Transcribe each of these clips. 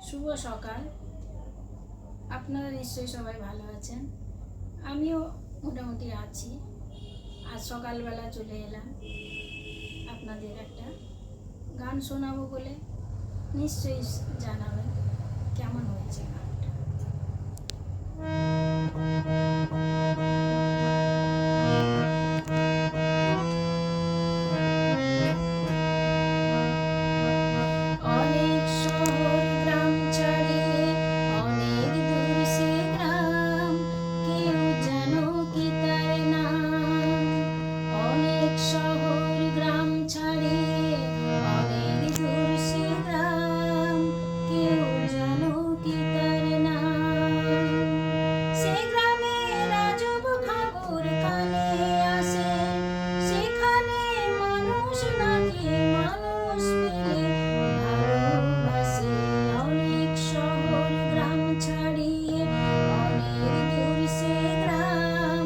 শুভ সকাল। আপনারা নিশ্চয়ই সবাই ভালো আছেন। আমিও মোটামুটি আছি। আজ সকালবেলা চলে এলাম আপনাদের একটা গান শোনাবো বলে। নিশ্চয়ই জানাবেন কেমন হয়েছে গানটা। অনেক শহর গ্রাম ছাড়িয়ে অনেক দূর সে গ্রাম, কেউ জানো কি তার নাম? অনেক শহর গ্রাম ছাড়িয়ে অনেক দূর সে গ্রাম, কেউ জানো কি তার নাম? সে গ্রামের আজব খবর কানে আসে, সেখানে মানুষ নাকি মানুষ পেলে ভালোবাসে। অনেক শহর গ্রাম ছাড়িয়ে অনেক দূর সে গ্রাম,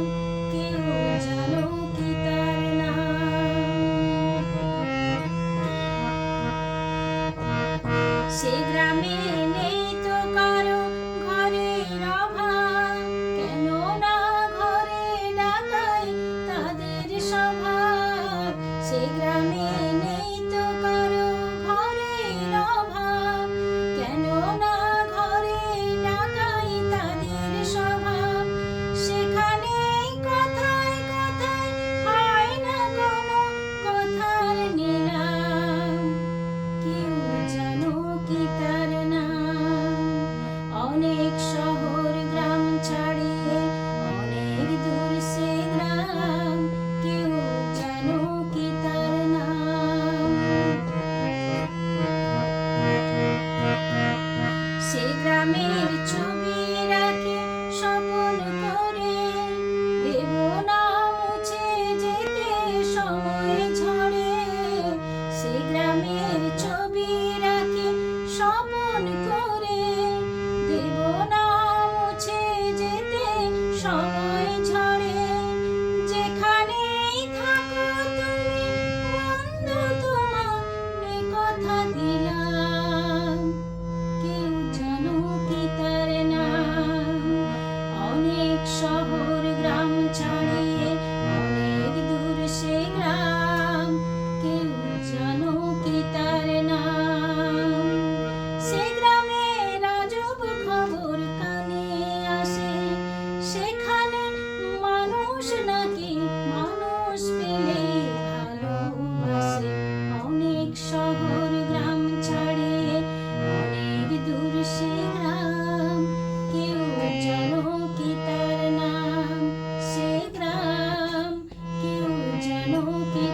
কেউ জানো কি তার নাম? সে গ্রামে নেই তো কারো ঘরের অভাব, কেন না ঘরে ডাকাই তাদের স্বভাব। সে গ্রামে নেই তো কারো ঘরের অভাব, কেন না ঘরে ডাকাই তাদের স্বভাব। সেখানে কথায় কথায় হয় না কোনো কথার নিলাম, কেউ জানো কি তার নাম? অনেক শহর গ্রাম ছাড়িয়ে অনেক দূর সে গ্রাম, কেউ জানো কি তার নাম? সে গ্রামের ছবি রাখে স্বপন করে, দেব না মুছে যেতে সময় ঝরে। সে গ্রামের ছবি রাখে স্বপন করে, দেব না মুছে যেতে সময় ঝরে। যেখানেই থাকো তুমি বন্ধু, তোমার এ কথা দিলাম, কেউ জানো কি তার নাম? অনেক শহর গ্রাম ছাড়িয়ে অনেক দূর সে গ্রাম, কেউ জানো কি তার নাম? সে গ্রামের আজব খবর কানে আসে, সেখানে মানুষ নাকি মানুষ পেলে ভালোবাসে। অনেক শহর গ্রাম ছাড়িয়ে অনেক দূর সে গ্রাম, কেউ জানো কি তার নাম? সে গ্রাম, কেউ জানো কি